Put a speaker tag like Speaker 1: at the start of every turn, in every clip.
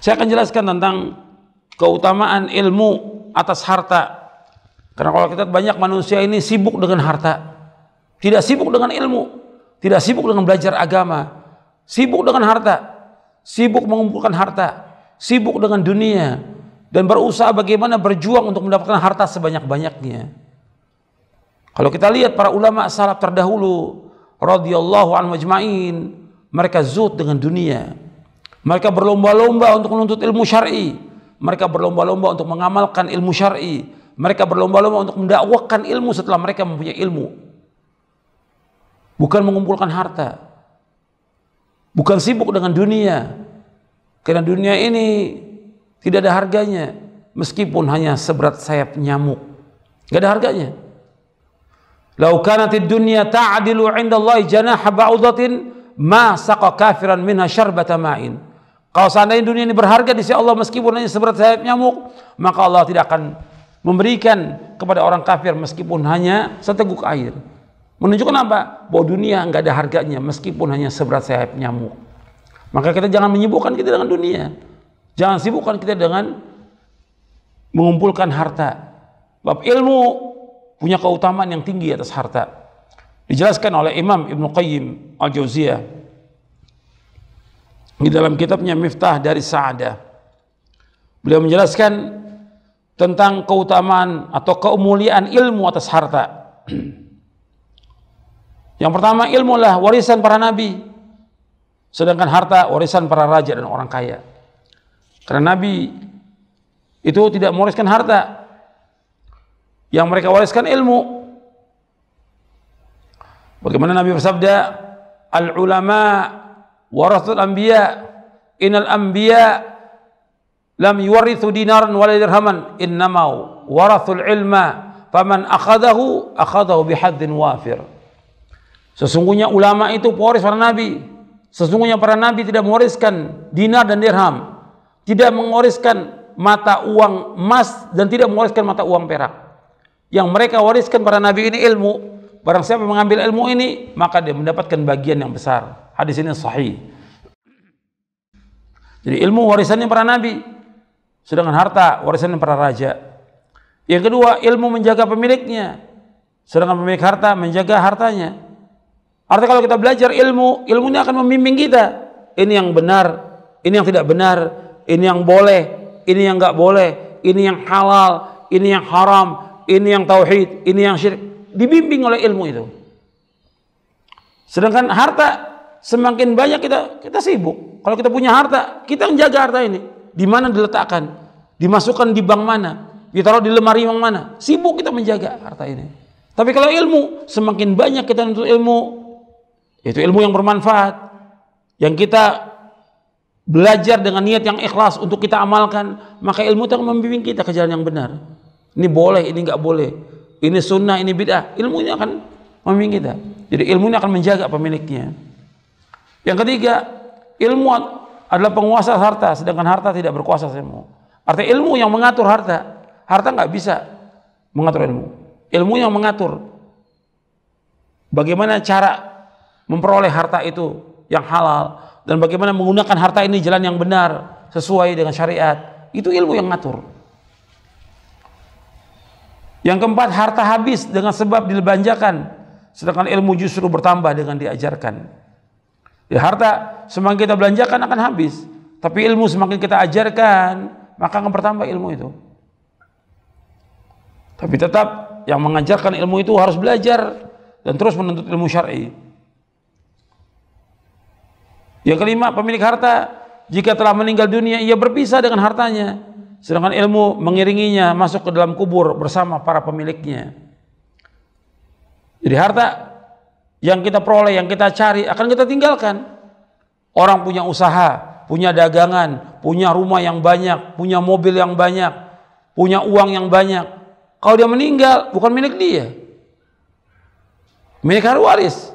Speaker 1: Saya akan jelaskan tentang keutamaan ilmu atas harta. Karena kalau kita banyak manusia ini sibuk dengan harta, tidak sibuk dengan ilmu, tidak sibuk dengan belajar agama, sibuk dengan harta, sibuk mengumpulkan harta, sibuk dengan dunia, dan berusaha bagaimana berjuang untuk mendapatkan harta sebanyak-banyaknya. Kalau kita lihat para ulama salaf terdahulu radhiyallahu anhum ajma'in, mereka zuhud dengan dunia. Mereka berlomba-lomba untuk menuntut ilmu syar'i. Mereka berlomba-lomba untuk mengamalkan ilmu syar'i. Mereka berlomba-lomba untuk mendakwakan ilmu setelah mereka mempunyai ilmu. Bukan mengumpulkan harta. Bukan sibuk dengan dunia. Karena dunia ini tidak ada harganya. Meskipun hanya seberat sayap nyamuk. Gak ada harganya. Lau kanatid dunya ta'adilu indallahi janaha ba'udatin ma saqa kafiran minha syarbata ma'in. Kalau seandainya dunia ini berharga di sisi Allah meskipun hanya seberat sayap nyamuk, maka Allah tidak akan memberikan kepada orang kafir meskipun hanya seteguk air. Menunjukkan apa? Bahwa dunia enggak ada harganya meskipun hanya seberat sayap nyamuk. Maka kita jangan menyibukkan kita dengan dunia. Jangan sibukkan kita dengan mengumpulkan harta. Bab ilmu punya keutamaan yang tinggi atas harta. Dijelaskan oleh Imam Ibnu Qayyim Al-Jauziyah di dalam kitabnya Miftah dari Sa'adah. Beliau menjelaskan tentang keutamaan atau kemuliaan ilmu atas harta. Yang pertama, ilmu adalah warisan para nabi, sedangkan harta warisan para raja dan orang kaya. Karena nabi itu tidak mewariskan harta, yang mereka wariskan ilmu. Bagaimana Nabi bersabda, al-ulama warathul anbiya, innal anbiya lam yuwarithu dinaran wala dirhaman, innama warathul ilma, faman akhadahu bihadzin wafir. Sesungguhnya ulama itu pewaris para nabi. Sesungguhnya para nabi tidak mewariskan dinar dan dirham, tidak mewariskan mata uang emas, dan tidak mewariskan mata uang perak. Yang mereka wariskan para nabi ini ilmu. Barang siapa mengambil ilmu ini, maka dia mendapatkan bagian yang besar. Hadis ini sahih. Jadi ilmu warisannya para nabi, sedangkan harta warisannya para raja. Yang kedua, ilmu menjaga pemiliknya, sedangkan pemilik harta menjaga hartanya. Artinya kalau kita belajar ilmu, ilmu ini akan membimbing kita. Ini yang benar, ini yang tidak benar, ini yang boleh, ini yang enggak boleh, ini yang halal, ini yang haram, ini yang tauhid, ini yang syirik. Dibimbing oleh ilmu itu. Sedangkan harta semakin banyak kita sibuk. Kalau kita punya harta, kita menjaga harta ini. Di mana diletakkan? Dimasukkan di bank mana? Ditaruh di lemari yang mana? Sibuk kita menjaga harta ini. Tapi kalau ilmu, semakin banyak kita menuntut ilmu, itu ilmu yang bermanfaat, yang kita belajar dengan niat yang ikhlas untuk kita amalkan, maka ilmu itu akan membimbing kita ke jalan yang benar. Ini boleh, ini enggak boleh. Ini sunnah, ini bid'ah. Ilmu ini akan membimbing kita. Jadi ilmu ini akan menjaga pemiliknya. Yang ketiga, ilmu adalah penguasa harta, sedangkan harta tidak berkuasa semua. Artinya ilmu yang mengatur harta. Harta nggak bisa mengatur ilmu. Ilmu yang mengatur bagaimana cara memperoleh harta itu yang halal, dan bagaimana menggunakan harta ini jalan yang benar sesuai dengan syariat. Itu ilmu yang mengatur. Yang keempat, harta habis dengan sebab dibelanjakan, sedangkan ilmu justru bertambah dengan diajarkan. Ya, harta semakin kita belanjakan akan habis, tapi ilmu semakin kita ajarkan, maka akan bertambah ilmu itu. Tapi tetap yang mengajarkan ilmu itu harus belajar dan terus menuntut ilmu syar'i. Yang kelima, pemilik harta jika telah meninggal dunia, ia berpisah dengan hartanya, sedangkan ilmu mengiringinya masuk ke dalam kubur bersama para pemiliknya. Jadi harta yang kita peroleh, yang kita cari, akan kita tinggalkan. Orang punya usaha, punya dagangan, punya rumah yang banyak, punya mobil yang banyak, punya uang yang banyak. Kalau dia meninggal, bukan milik dia, milik ahli waris.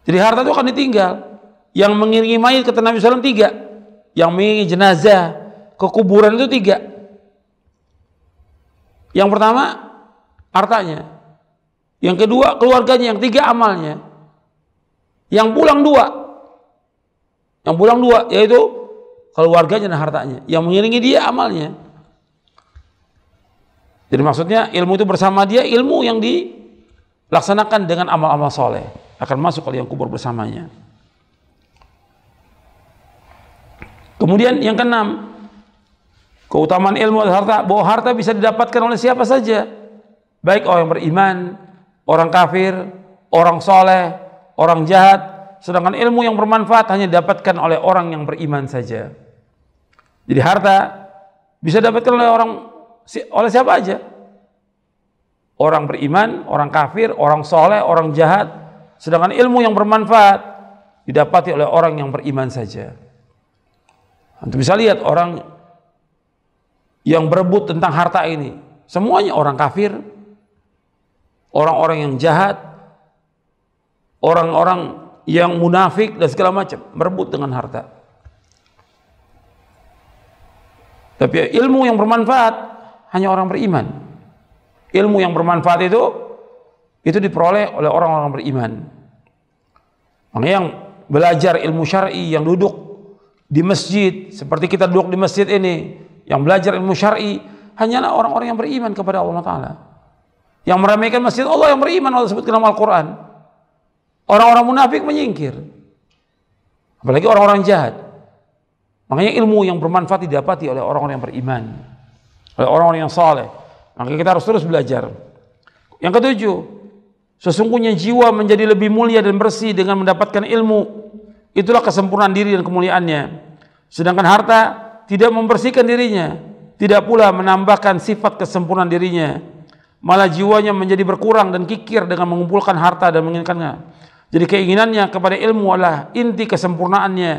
Speaker 1: Jadi harta itu akan ditinggal. Yang mengiringi mayit kata Nabi SAW 3, yang mengiringi jenazah ke kuburan itu 3. Yang pertama hartanya, yang kedua keluarganya, yang 3 amalnya, yang pulang 2. Yang pulang 2 yaitu keluarganya dan hartanya. Yang mengiringi dia amalnya. Jadi maksudnya ilmu itu bersama dia, ilmu yang dilaksanakan dengan amal-amal soleh akan masuk ke liang kubur bersamanya. Kemudian yang keenam, keutamaan ilmu dan harta, bahwa harta bisa didapatkan oleh siapa saja, baik orang yang beriman, orang kafir, orang soleh, orang jahat. Sedangkan ilmu yang bermanfaat hanya didapatkan oleh orang yang beriman saja. Jadi harta bisa didapatkan oleh siapa aja. Orang beriman, orang kafir, orang soleh, orang jahat. Sedangkan ilmu yang bermanfaat didapati oleh orang yang beriman saja. Anda bisa lihat orang yang berebut tentang harta ini, semuanya orang kafir, orang-orang yang jahat, orang-orang yang munafik dan segala macam, berebut dengan harta. Tapi ilmu yang bermanfaat hanya orang beriman. Ilmu yang bermanfaat itu diperoleh oleh orang-orang beriman. Makanya yang belajar ilmu syar'i, yang duduk di masjid seperti kita duduk di masjid ini, yang belajar ilmu syar'i hanyalah orang-orang yang beriman kepada Allah Ta'ala. Yang meramaikan masjid Allah yang beriman, Allah sebutkan dalam Al-Quran. Orang-orang munafik menyingkir, apalagi orang-orang jahat. Makanya ilmu yang bermanfaat didapati oleh orang-orang yang beriman, oleh orang-orang yang saleh. Makanya kita harus terus belajar. Yang ketujuh, sesungguhnya jiwa menjadi lebih mulia dan bersih dengan mendapatkan ilmu. Itulah kesempurnaan diri dan kemuliaannya. Sedangkan harta tidak membersihkan dirinya, tidak pula menambahkan sifat kesempurnaan dirinya. Malah jiwanya menjadi berkurang dan kikir dengan mengumpulkan harta dan menginginkannya. Jadi keinginannya kepada ilmu adalah inti kesempurnaannya,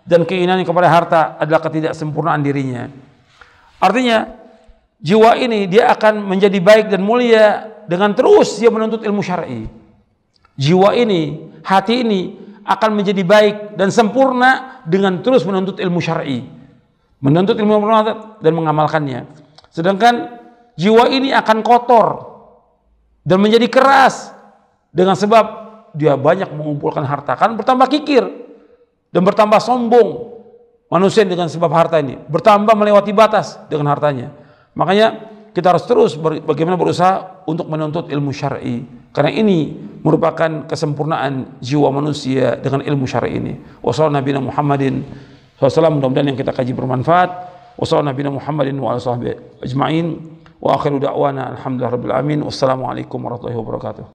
Speaker 1: dan keinginannya kepada harta adalah ketidaksempurnaan dirinya. Artinya jiwa ini dia akan menjadi baik dan mulia dengan terus dia menuntut ilmu syar'i. Jiwa ini, hati ini akan menjadi baik dan sempurna dengan terus menuntut ilmu syar'i, menuntut ilmu bermanfaat dan mengamalkannya. Sedangkan jiwa ini akan kotor dan menjadi keras dengan sebab dia banyak mengumpulkan harta, kan bertambah kikir dan bertambah sombong manusia dengan sebab harta ini, bertambah melewati batas dengan hartanya. Makanya kita harus terus bagaimana berusaha untuk menuntut ilmu syar'i, karena ini merupakan kesempurnaan jiwa manusia dengan ilmu syar'i ini. Wassallallahu Nabi Muhammadin SAW, mudah-mudahan yang kita kaji bermanfaat. Wassallallahu Nabi Muhammadin wa ala sahbihi ajma'in. Wa akhiru da'wana alhamdulillah rabbil alamin. Wassalamualaikum warahmatullahi wabarakatuh.